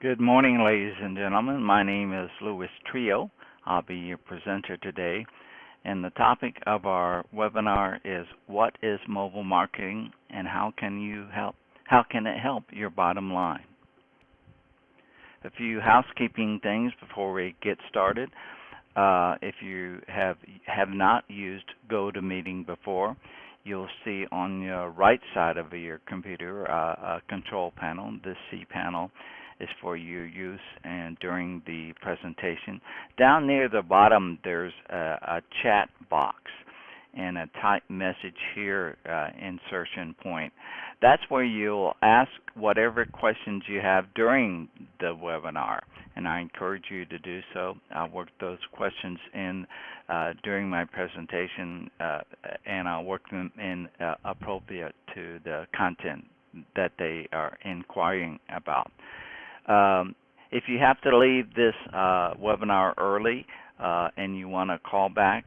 Good morning, ladies and gentlemen. My name is Louis Trio. I'll be your presenter today. And the topic of our webinar is what is mobile marketing and how can it help your bottom line? A few housekeeping things before we get started. If you have not used GoToMeeting before, you'll see on your right side of your computer a control panel. This C panel is for your use and during the presentation. Down near the bottom, there's a chat box and a type message here insertion point. That's where you'll ask whatever questions you have during the webinar, and I encourage you to do so. I'll work those questions in during my presentation, and I'll work them in appropriate to the content that they are inquiring about. If you have to leave this webinar early and you want to call back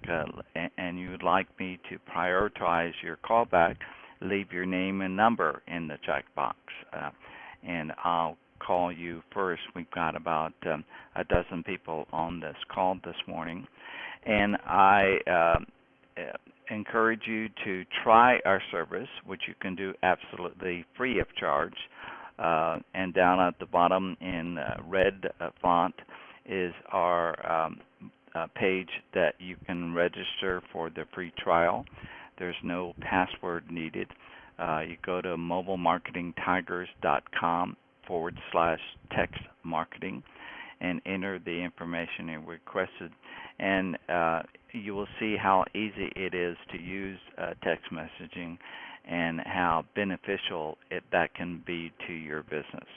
and you would like me to prioritize your callback, leave your name and number in the check box, and I'll call you first. We've got about a dozen people on this call this morning, and I encourage you to try our service, which you can do absolutely free of charge. And down at the bottom in red font is our page that you can register for the free trial. There's no password needed. You go to mobilemarketingtigers.com/text marketing and enter the information you requested, and you will see how easy it is to use text messaging and how beneficial that can be to your business.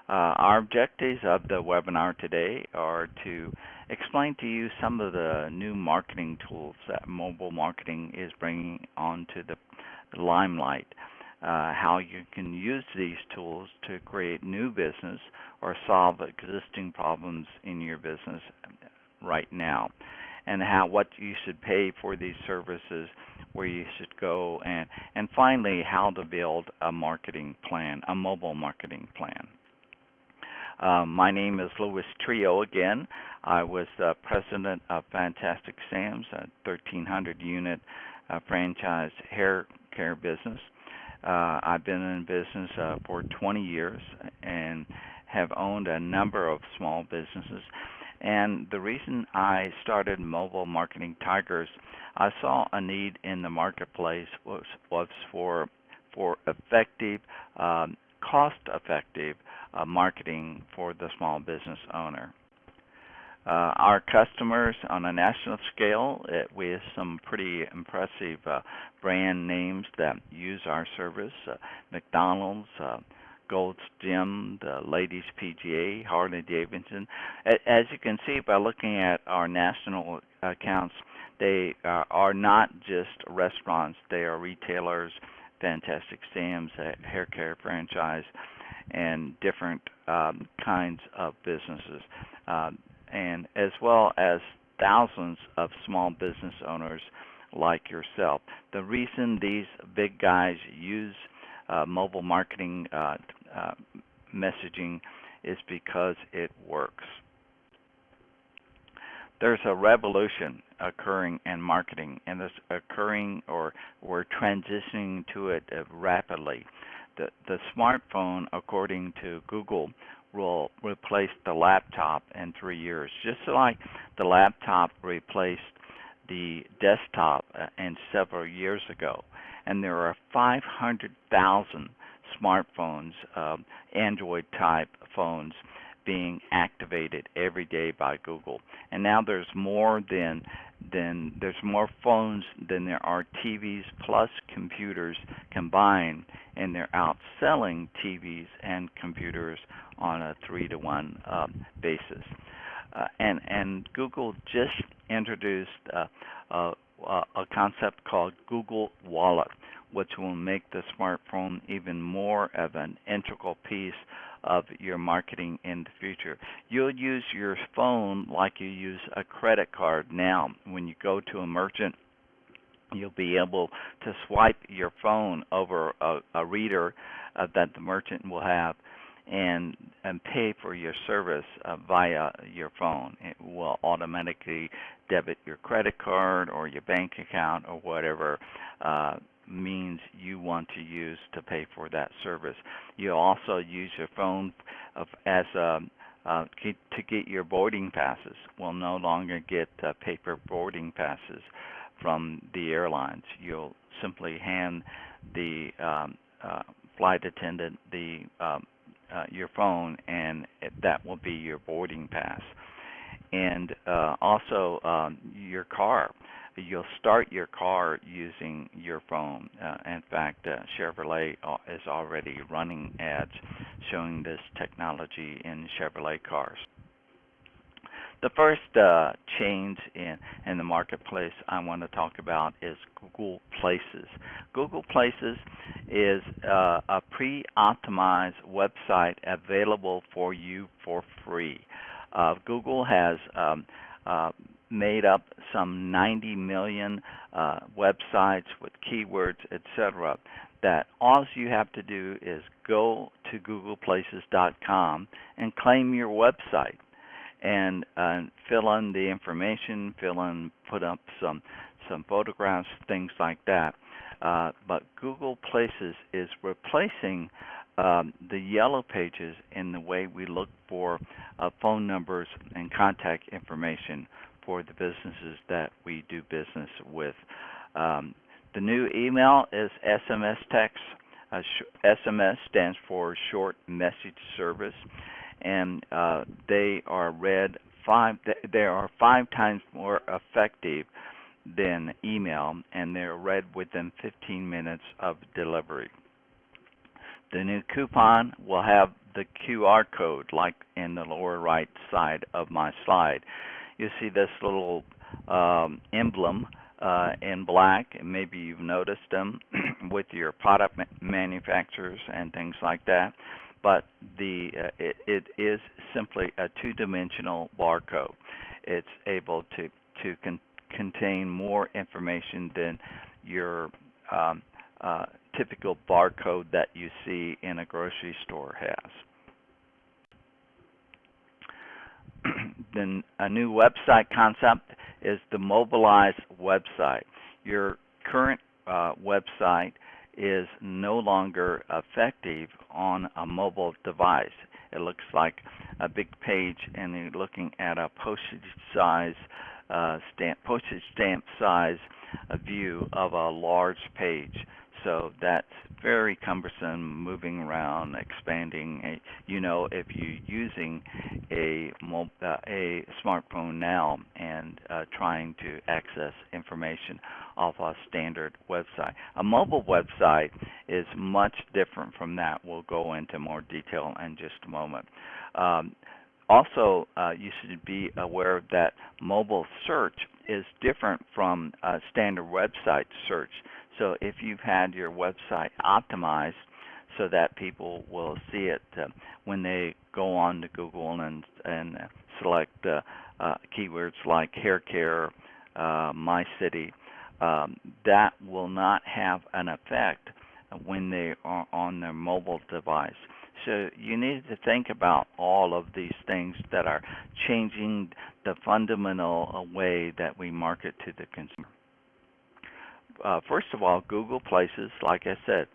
Our objectives of the webinar today are to explain to you some of the new marketing tools that mobile marketing is bringing onto the limelight, how you can use these tools to create new business or solve existing problems in your business right now, and what you should pay for these services, where you should go, and finally how to build a marketing plan, a mobile marketing plan. My name is Louis Trio again. I was the president of Fantastic Sam's, a 1,300 unit franchise hair care business. I've been in business for 20 years and have owned a number of small businesses. And the reason I started Mobile Marketing Tigers, I saw a need in the marketplace was for effective, cost-effective marketing for the small business owner. Our customers on a national scale, we have some pretty impressive brand names that use our service: McDonald's, Gold's Gym, the Ladies PGA, Harley Davidson. As you can see by looking at our national accounts, they are not just restaurants, they are retailers, Fantastic Sam's, hair care franchise, and different kinds of businesses, and as well as thousands of small business owners like yourself. The reason these big guys use mobile marketing messaging is because it works. There's a revolution occurring in marketing, and it's occurring, or we're transitioning to it rapidly. The smartphone, according to Google, will replace the laptop in 3 years, just like the laptop replaced the desktop several years ago. And there are 500,000 smartphones, Android-type phones, being activated every day by Google. And now there's more phones than there are TVs plus computers combined, and they're outselling TVs and computers on a 3-to-1 basis. And Google just introduced a concept called Google Wallet, which will make the smartphone even more of an integral piece of your marketing in the future. You'll use your phone like you use a credit card now. When you go to a merchant, you'll be able to swipe your phone over a reader that the merchant will have, and and pay for your service via your phone. It will automatically debit your credit card or your bank account or whatever means you want to use to pay for that service. You'll also use your phone as to get your boarding passes. Will no longer get paper boarding passes from the airlines. You'll simply hand the flight attendant your phone, and that will be your boarding pass. And also your car. You'll start your car using your phone. In fact, Chevrolet is already running ads showing this technology in Chevrolet cars. The first change in the marketplace I want to talk about is Google Places. Google Places is a pre-optimized website available for you for free. Google has made up some 90 million websites with keywords, etc., that all you have to do is go to googleplaces.com and claim your website and fill in the information, put up some photographs, things like that. But Google Places is replacing the yellow pages in the way we look for phone numbers and contact information for the businesses that we do business with. The new email is SMS text. SMS stands for Short Message Service, and they are five times more effective than email, and they're read within 15 minutes of delivery. The new coupon will have the QR code like in the lower right side of my slide. You see this little emblem in black, and maybe you've noticed them with your product manufacturers and things like that. But it is simply a two-dimensional barcode. It's able to contain more information than your typical barcode that you see in a grocery store has. Then a new website concept is the mobilized website. Your current website is no longer effective on a mobile device. It looks like a big page, and you're looking at a postage stamp size view of a large page. So that's very cumbersome, moving around, expanding. If you're using a smartphone now and trying to access information off a standard website. A mobile website is much different from that. We'll go into more detail in just a moment. Also, you should be aware that mobile search is different from standard website search. So if you've had your website optimized so that people will see it when they go on to Google and select keywords like hair care, my city, that will not have an effect when they are on their mobile device. So you need to think about all of these things that are changing the fundamental way that we market to the consumer. First of all, Google Places, like I said,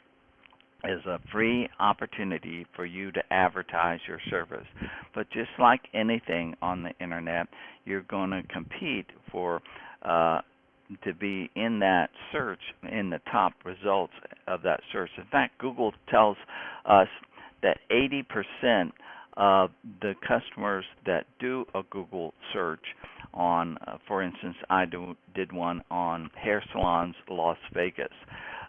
is a free opportunity for you to advertise your service. But just like anything on the internet, you're going to compete for to be in that search, in the top results of that search. In fact, Google tells us that 80% of the customers that do a Google search on, for instance, I did one on hair salons Las Vegas,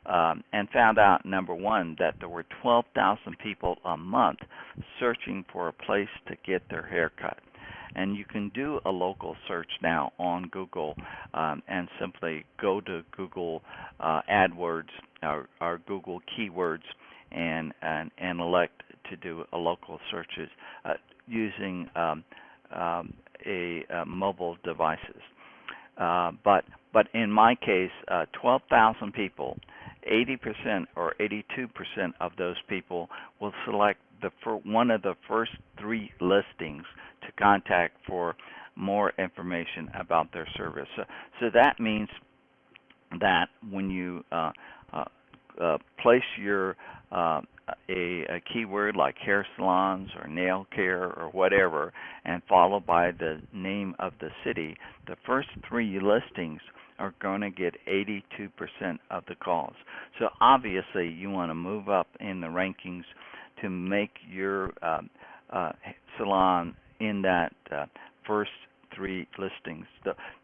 and found out, number one, that there were 12,000 people a month searching for a place to get their hair cut. And you can do a local search now on Google and simply go to Google AdWords or Google keywords and elect to do a local searches using mobile devices. But in my case, 12,000 people 80% or 82% of those people will select one of the first three listings to contact for more information about their service. So that means that when you place your a keyword like hair salons or nail care or whatever, and followed by the name of the city, the first three listings are going to get 82% of the calls. So obviously you want to move up in the rankings to make your salon in that first three listings.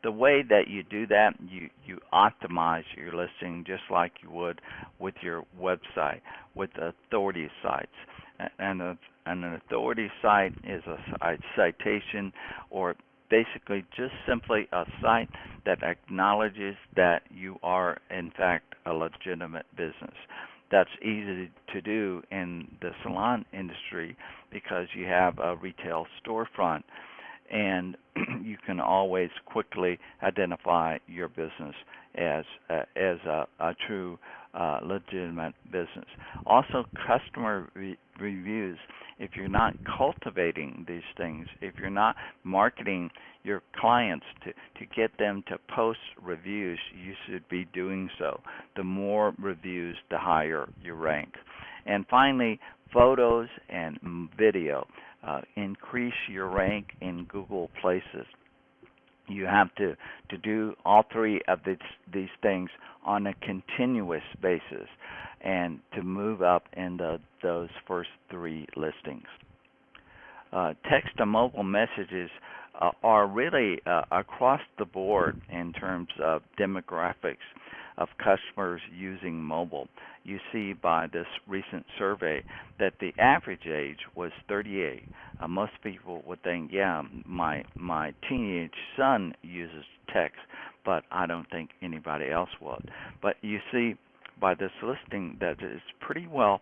The way that you do that, you optimize your listing just like you would with your website, with authority sites. And an authority site is a citation, or basically just simply a site that acknowledges that you are in fact a legitimate business. That's easy to do in the salon industry because you have a retail storefront, and you can always quickly identify your business as a true legitimate business. Also, customer reviews. If you're not cultivating these things, if you're not marketing your clients to get them to post reviews, you should be doing so. The more reviews, the higher you rank. And finally, photos and video. Increase your rank in Google Places. You have to do all three of these things on a continuous basis and to move up in those first three listings. Text to mobile messages are really across the board in terms of demographics of customers using mobile. You see by this recent survey that the average age was 38. Most people would think, yeah, my teenage son uses text, but I don't think anybody else would. But you see by this listing that it's pretty well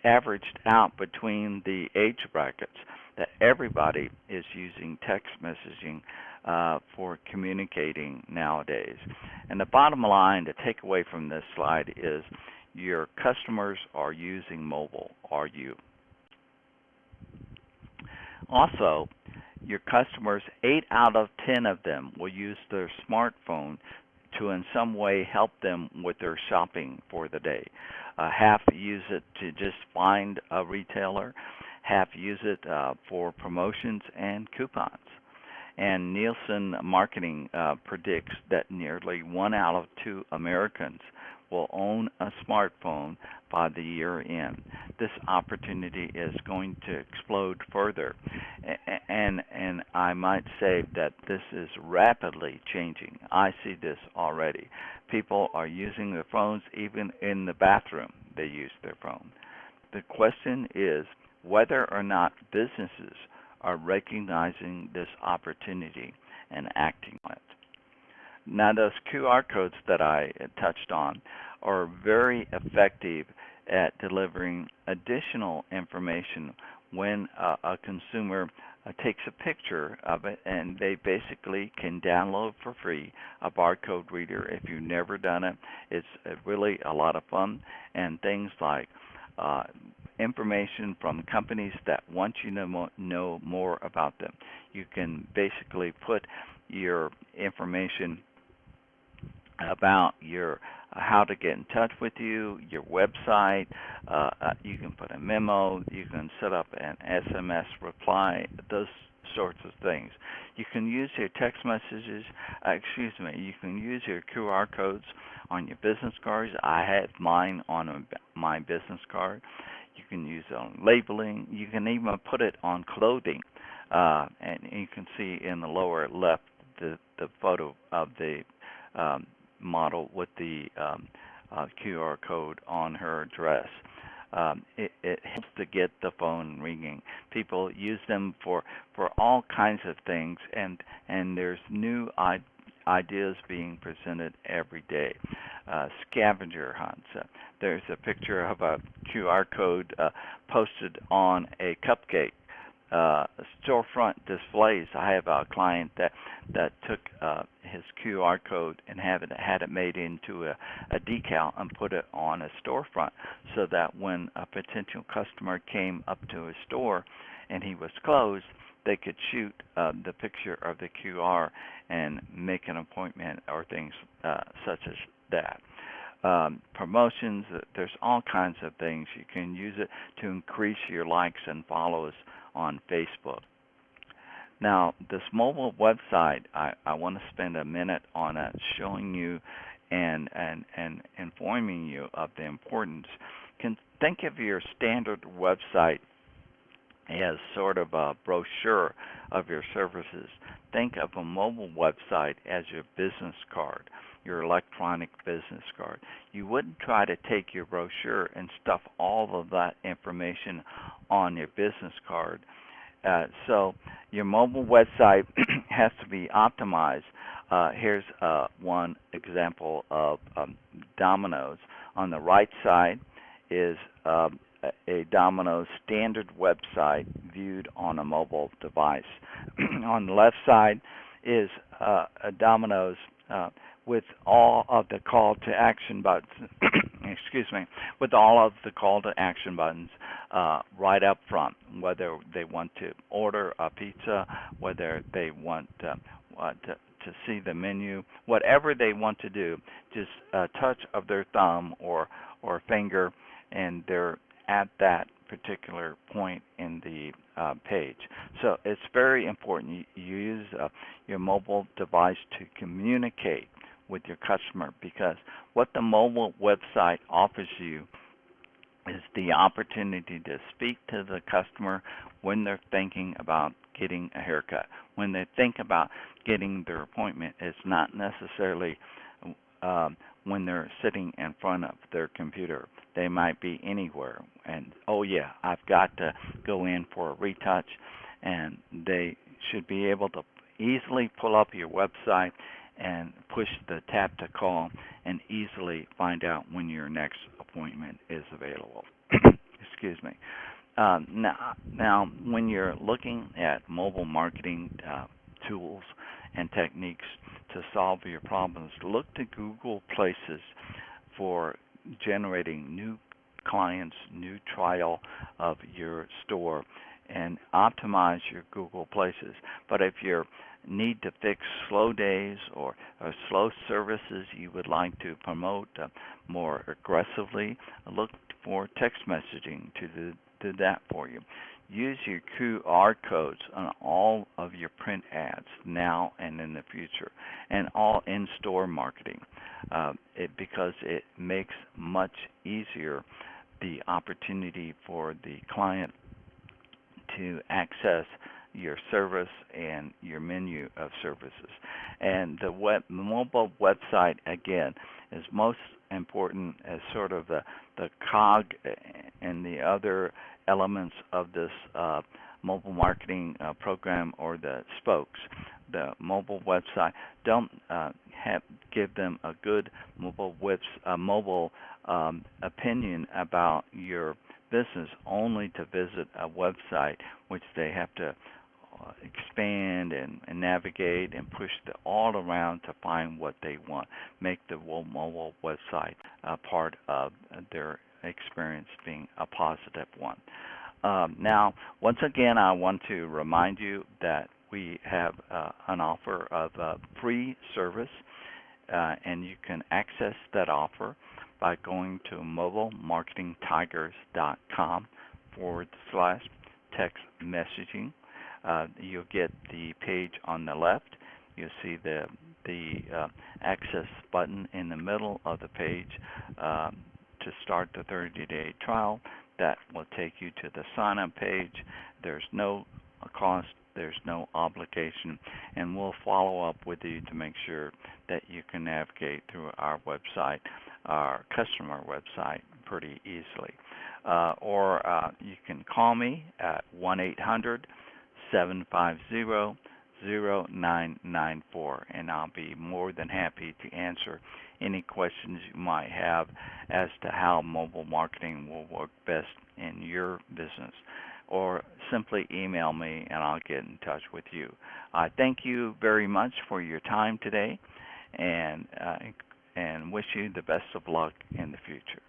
averaged out between the age brackets, that everybody is using text messaging for communicating nowadays. And the bottom line to take away from this slide is your customers are using mobile, are you? Also, your customers, 8 out of 10 of them will use their smartphone to in some way help them with their shopping for the day. Half use it to just find a retailer, half use it for promotions and coupons. And Nielsen Marketing predicts that nearly 1 out of 2 Americans will own a smartphone by the year end. This opportunity is going to explode further, and I might say that this is rapidly changing. I see this already. People are using their phones even in the bathroom. They use their phone. The question is whether or not businesses are recognizing this opportunity and acting on it. Now, those QR codes that I touched on are very effective at delivering additional information when a consumer takes a picture of it, and they basically can download for free a barcode reader. If you've never done it, it's really a lot of fun, and things like information from companies that want you to know more about them. You can basically put your information about your how to get in touch with you, your website. You can put a memo. You can set up an SMS reply. Those sorts of things. You can use your text messages. You can use your QR codes on your business cards. I have mine on my business card. You can use it on labeling. You can even put it on clothing. And you can see in the lower left the photo of the model with the QR code on her dress. It helps to get the phone ringing. People use them for all kinds of things, and there's new ideas being presented every day. Scavenger hunts. There's a picture of a QR code posted on a cupcake storefront displays. I have a client that took his QR code and had it made into a decal and put it on a storefront, so that when a potential customer came up to his store and he was closed, they could shoot the picture of the QR and make an appointment or things such as that. Promotions, there's all kinds of things. You can use it to increase your likes and follows on Facebook. Now, this mobile website, I want to spend a minute on it, showing you and informing you of the importance. Think of your standard website as sort of a brochure of your services. Think of a mobile website as your business card, your electronic business card. You wouldn't try to take your brochure and stuff all of that information on your business card. So your mobile website has to be optimized. Here's one example of Domino's. On the right side is a Domino's standard website viewed on a mobile device. On the left side is a Domino's with all of the call to action buttons. Excuse me, with all of the call to action buttons right up front, whether they want to order a pizza, whether they want to see the menu, whatever they want to do, just a touch of their thumb or finger, and they're at that particular point in the page. So it's very important you use your mobile device to communicate with your customer, because what the mobile website offers you is the opportunity to speak to the customer when they're thinking about getting a haircut, when they think about getting their appointment. It's not necessarily when they're sitting in front of their computer. They might be anywhere, and oh yeah, I've got to go in for a retouch, and they should be able to easily pull up your website and push the tap to call and easily find out when your next appointment is available. Excuse me. Now, when you're looking at mobile marketing tools and techniques to solve your problems, look to Google Places for generating new clients, new trial of your store, and optimize your Google Places. But if you need to fix slow days or slow services you would like to promote more aggressively, look for text messaging to do that for you. Use your QR codes on all of your print ads now and in the future, and all in-store marketing, because it makes much easier the opportunity for the client to access your service and your menu of services. And the mobile website, again, is most important as sort of the cog and the other elements of this mobile marketing program, or the spokes. The mobile website, don't give them a good mobile opinion about your business only to visit a website which they have to expand and navigate and push all around to find what they want. Make the mobile website part of their experience being a positive one. Now, once again, I want to remind you that we have an offer of a free service, and you can access that offer by going to mobilemarketingtigers.com/text messaging. You'll get the page on the left. You'll see the access button in the middle of the page to start the 30-day trial. That will take you to the sign-up page. There's no cost, there's no obligation, and we'll follow up with you to make sure that you can navigate through our website, our customer website, pretty easily. Or you can call me at 1-800-750-0994, and I'll be more than happy to answer any questions you might have as to how mobile marketing will work best in your business. or simply email me and I'll get in touch with you. I thank you very much for your time today, and wish you the best of luck in the future.